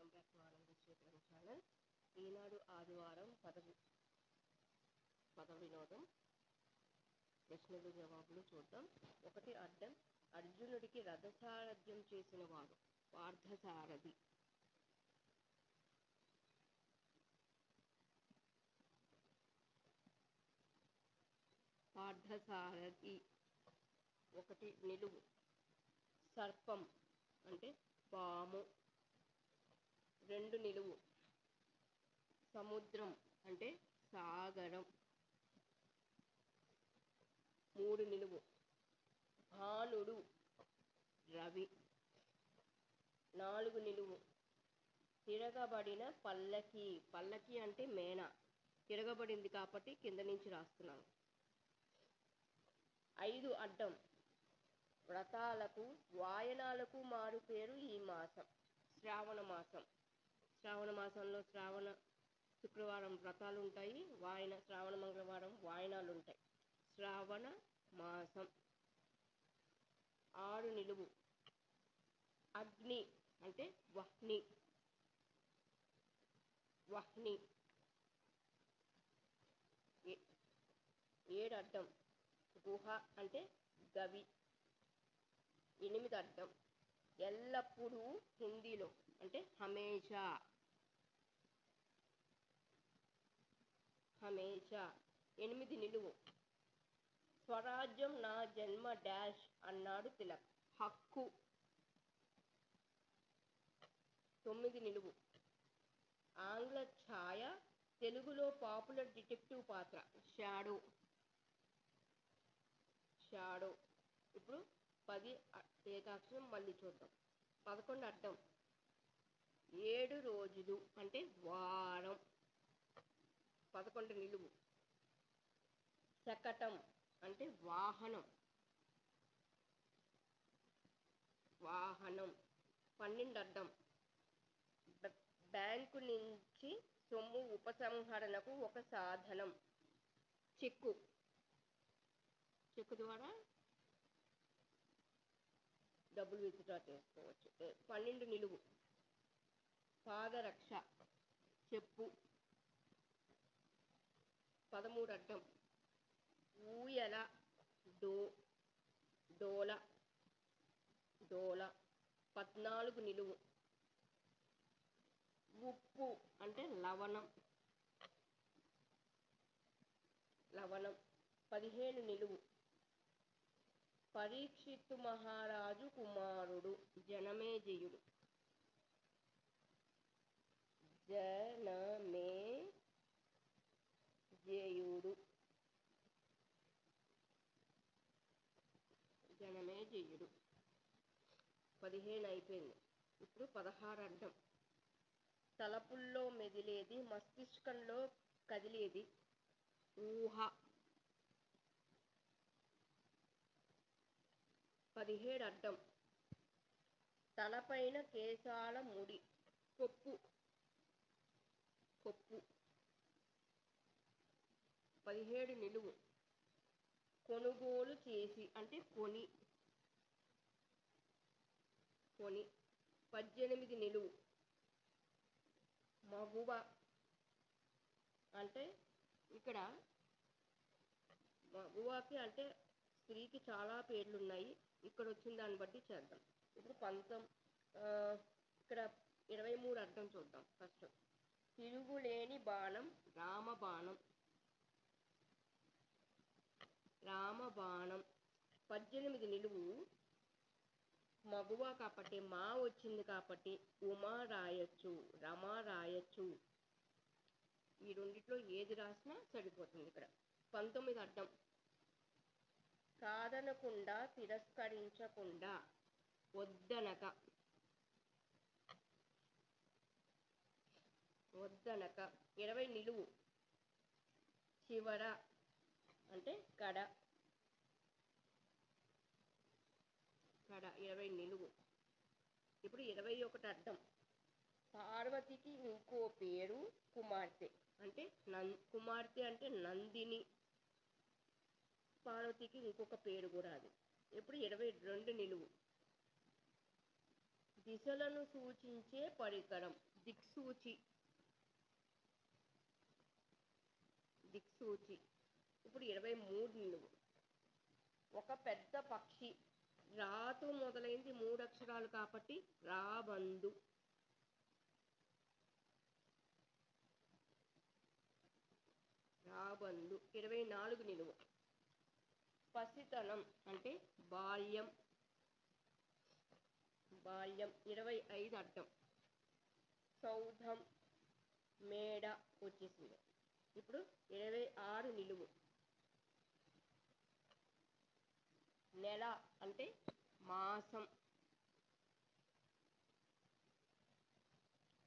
Welcome back to ఆనంద క్షేత్రం channel. ఈనాడు ఆదివారం పద వినోదం ప్రశ్నలు జవాబులు చూద్దాం. ఒకటి అడ్డం. అర్జునుడికి రథసారథ్యం చేసిన వాడు పార్థసారథి. పార్థసారథి. ఒకటి నిలువు. సర్పం అంటే పాము. రెండు నిలువు. సముద్రం అంటే సాగరం. మూడు నిలువు. భానుడు రవి. నాలుగు నిలువు. తిరగబడిన పల్లకి. పల్లకి అంటే మేన. తిరగబడింది కాబట్టి కింద నుంచి రాస్తున్నాను. ఐదు అడ్డం. వ్రతాలకు వాయనాలకు మారు పేరు ఈ మాసం శ్రావణ మాసం. శ్రావణ మాసంలో శ్రావణ శుక్రవారం వ్రతాలు ఉంటాయి. శ్రావణ మంగళవారం వాయనాలు ఉంటాయి. శ్రావణ మాసం. ఆరు నిలువు. అగ్ని అంటే వహ్ని. వహ్ని. ఏడు అడ్డం. గుహ అంటే గవి. ఎనిమిది అడ్డం. ఎల్లప్పుడూ హిందీలో అంటే హమేషా. హమేషా. ఎనిమిది నిలువు. స్వరాజ్యం నా జన్మ డాష్ అన్నాడు తిలక్. హక్కు. తొమ్మిది నిలువు. ఆంగ్ల ఛాయ తెలుగులో పాపులర్ డిటెక్టివ్ పాత్ర షాడో. షాడో. ఇప్పుడు 10 ఏకాక్షరం మళ్ళీ చూద్దాం. 11 అడ్డం. 7 రోజులు అంటే వారం. 11 నిలువు. శకటం అంటే వాహనం. వాహనం. 12 అడ్డం. బ్యాంకు నుంచి సొమ్ము ఉపసంహరణకు ఒక సాధనం. చెక్కు. చెక్కు ద్వారా డబ్బులు విత్డ్రా చేసుకోవచ్చు. 12 నిలువు. పాదరక్ష చెప్పు. 13 అడ్డం. ఊయల డోల. డోల. 14 నిలువు. ఉప్పు అంటే లవణం. లవణం. 15 నిలువు. పరీక్షిత్తు మహారాజు కుమారుడు జనమేజయుడు. జనమేజయుడు. జనమేజయుడు. 15 అయిపోయింది. ఇప్పుడు 16 అడ్డం. తలపుల్లో మెదిలేది మస్తిష్కంలో కదిలేది ఊహ. 17 అడ్డం. తలపైన కేశాల ముడి కొప్పు. కొప్పు. 17 నిలువు. కొనుగోలు చేసి అంటే కొని. కొని. 18 నిలువు. మగువ అంటే ఇక్కడ మగువకి అంటే స్త్రీకి చాలా పేర్లు ఉన్నాయి. ఇక్కడ వచ్చిన దాన్ని బట్టి చేద్దాం. ఇప్పుడు ఇక్కడ 23 అర్థం చూద్దాం. ఫస్ట్ తిరుగులేని బాణం రామబాణం. రామబాణం. 18 నిలువు. మగువ కాబట్టి మా వచ్చింది కాబట్టి ఉమా రాయొచ్చు, రమా రాయొచ్చు. ఈ రెండిట్లో ఏది రాసినా సరిపోతుంది. ఇక్కడ 19 అడ్డం. కాదనకుండా తిరస్కరించకుండా వద్దనక. వద్దనక. 20 నిలువు. చివర అంటే కడ. కడ. 20 నిలువు. ఇప్పుడు 21 అడ్డం. పార్వతికి ఇంకో పేరు కుమార్తె అంటే కుమార్తె అంటే నందిని. పార్వతికి ఇంకొక పేరు కూడా అది. ఇప్పుడు 22 నిలువు. దిశలను సూచించే పరికరం దిక్సూచి, దిక్సూచి. ఇప్పుడు 23 నిలువు. ఒక పెద్ద పక్షి, రాతో మొదలైంది 3 అక్షరాలు కాబట్టి రాబందు. రాబందు. 24 నిలువు. పసితనం అంటే బాల్యం, బాల్యం. 25 అడ్డం. సౌధం, మేడ వచ్చేసింది. ఇప్పుడు 26 నిలువు. నెల అంటే మాసం.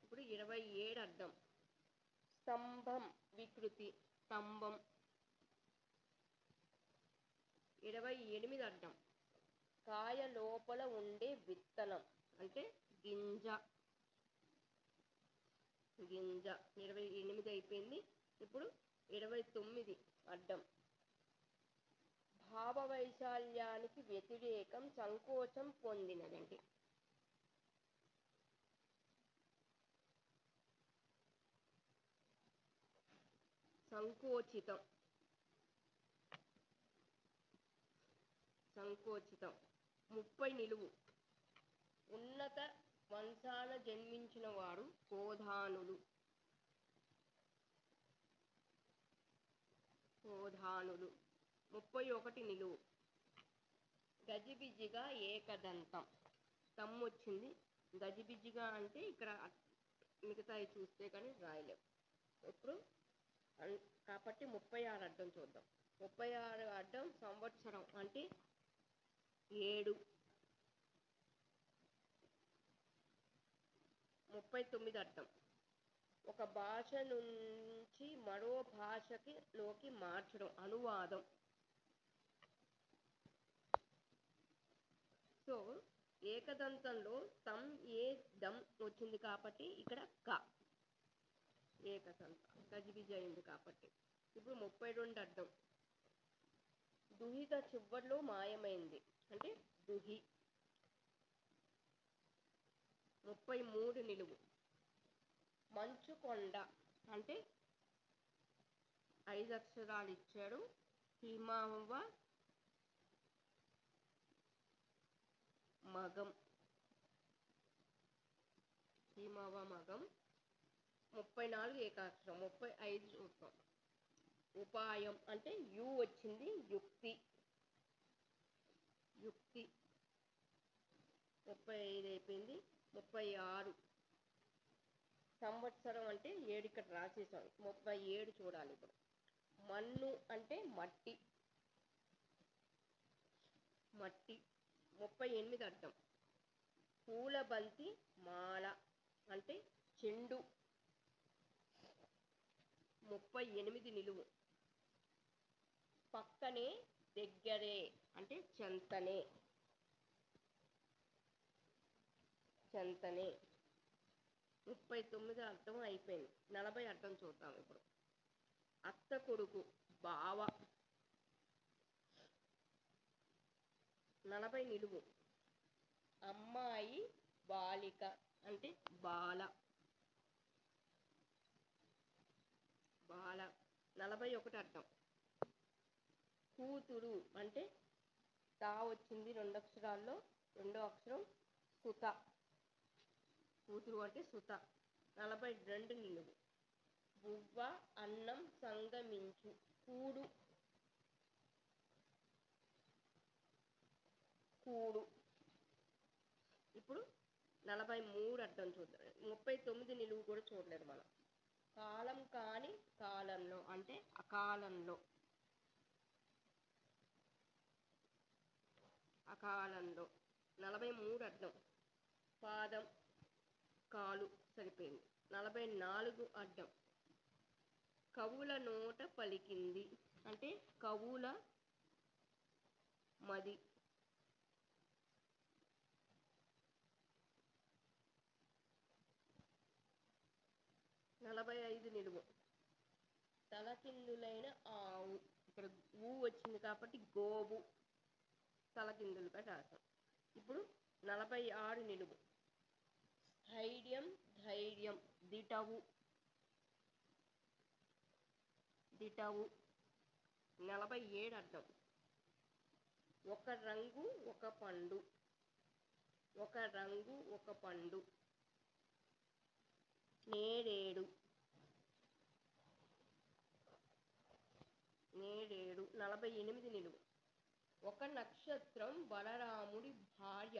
ఇప్పుడు 27 అడ్డం. స్తంభం, వికృతి, స్తంభం. 28 అడ్డం. కాయ లోపల ఉండే విత్తనం అంటే గింజ, గింజ. 28 అయిపోయింది. ఇప్పుడు 29 అడ్డం. భావ వైశాల్యానికి వ్యతిరేకం సంకోచం పొందినదండి. సంకోచితం, సంకోచితం. 30 నిలువు. ఉన్నత వంశాన జన్మించిన వారు కోధానులు, కోధానులు. 31 నిలువు. గజిబిజిగా ఏకదంతం. తమ్ము వచ్చింది. గజిబిజిగా అంటే ఇక్కడ మిగతాయి చూస్తే కానీ రాయలేం. ఇప్పుడు కాబట్టి 36 అడ్డం చూద్దాం. 36 అడ్డం. సంవత్సరం అంటే 7. 39 అడ్డం. ఒక భాష నుంచి మరో భాషలోకి మార్చడం, అనువాదం. సో ఏకదంతంలో తం ఏ దం వచ్చింది కాబట్టి ఇక్కడ క, ఏకదంతం. గజిబిజి అయింది కాబట్టి. ఇప్పుడు 32 అడ్డం. దుహిత చివర్లో మాయమైంది అంటే దుహి. 33 నిలువు. మంచుకొండ అంటే 5 అక్షరాలు ఇచ్చాడు. హిమవ మగం, హిమవ మగం. 34 ఏకాక్షరం. 35 చూద్దాం. ఉపాయం అంటే యు వచ్చింది. యుక్తి, యుక్తి. 35 అయిపోయింది. 36 సంవత్సరం అంటే 7 ఇక్కడ రాసేసాం. 37 చూడాలి ఇప్పుడు. మన్ను అంటే మట్టి, మట్టి. 38 అడ్డం. పూల బంతి మాల అంటే చెండు. 38 నిలువు. పక్కనే దగ్గరే అంటే చెంతనే, చెంతనే. 39 అర్థం అయిపోయింది. 40 అర్థం చూద్దాం ఇప్పుడు. అత్త కొడుకు బావ. 40 నిలువు. అమ్మాయి బాలిక అంటే బాల, బాల. 41 అర్థం. కూతురు అంటే తా వచ్చింది 2 అక్షరాల్లో. 2వ అక్షరం సుత, కూతురు అంటే సుత. 42 నిలువు. బువ్వ అన్నం సంగమించు, కూడు, కూడు. ఇప్పుడు 43 అర్థం చూద్దాం. 39 నిలువు కూడా చూడలేదు మనం. కాలం కాని కాలంలో అంటే అకాలంలో, అకాలంలో. 43 అర్థం. పాదం, కాలు. సరిపోయింది. 44 అడ్డం. కవుల నోట పలికింది అంటే కవుల మది. 45 నిలువు. తలకిందులైన ఆవు. ఇక్కడ ఊ వచ్చింది కాబట్టి గోవు, తలకిందులుగా రాసాం. ఇప్పుడు 46 నిలువు. ధైర్యం, ధైర్యం. ధైర్యం, దిటవు, దిటవు. 47 అర్థం. ఒక రంగు ఒక పండు, ఒక రంగు ఒక పండు. నేరేడు, నేరేడు. 48 నిలువు. ఒక నక్షత్రం బలరాముడి భార్య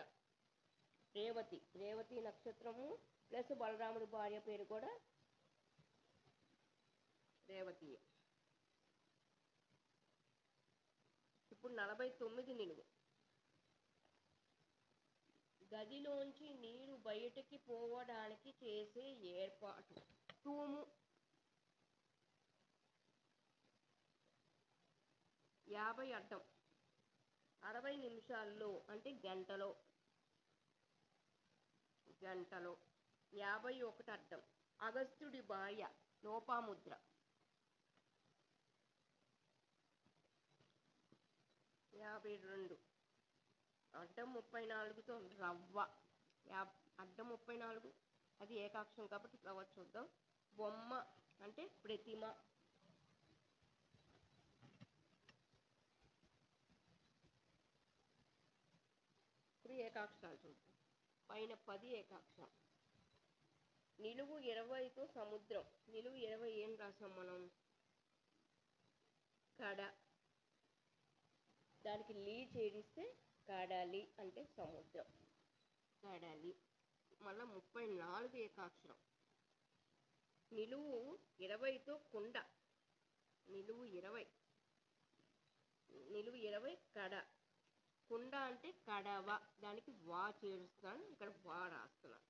రేవతి. రేవతి నక్షత్రము ప్లస్ బలరాముడి భార్య పేరు కూడా రేవతి. ఇప్పుడు 49 నిలువు. గదిలోంచి నీరు బయటికి పోవడానికి చేసే ఏర్పాటు తూము. 50 అర్థం. 60 నిమిషాల్లో అంటే గంటలో, గంటలో. 51 అర్థం. అగస్త్యుడి భార్య లోపాముద్ర. 52 అడ్డం 34తో రవ్వ. అడ్డం 34 అది ఏకాక్షరం కాబట్టి రవ్వ చూద్దాం. బొమ్మ అంటే ప్రతిమ. ఇప్పుడు ఏకాక్షరాలు చూద్దాం. పైన 10 ఏకాక్షరం. నిలువు 20తో సముద్రం. నిలువు 20 ఏం రాసాం మనం? కడ. దానికి లీ చేరిస్తే కడలి అంటే సముద్రం. కడలి. మళ్ళీ 34 ఏకాక్షరం. నిలువు 20తో కుండ. నిలువు 20. నిలువు 20 కడ. కుండ అంటే కడవ. దానికి వా చేరుస్తాను, ఇక్కడ వా రాస్తున్నాను.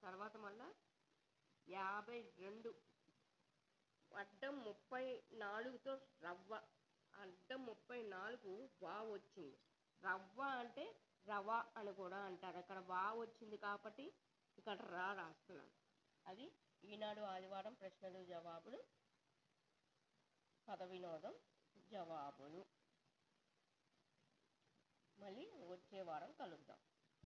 తర్వాత మళ్ళా 52 అడ్డం 34తో రవ్వ. అడ్డం 34 వా వచ్చింది. రవ్వ అంటే రవ అని కూడా అంటారు. అక్కడ వా వచ్చింది కాబట్టి ఇక్కడ రా రాస్తున్నాను. అది ఈనాడు ఆదివారం ప్రశ్నలు జవాబులు, పద వినోదం జవాబులు. మళ్ళీ వచ్చే వారం కలుద్దాం.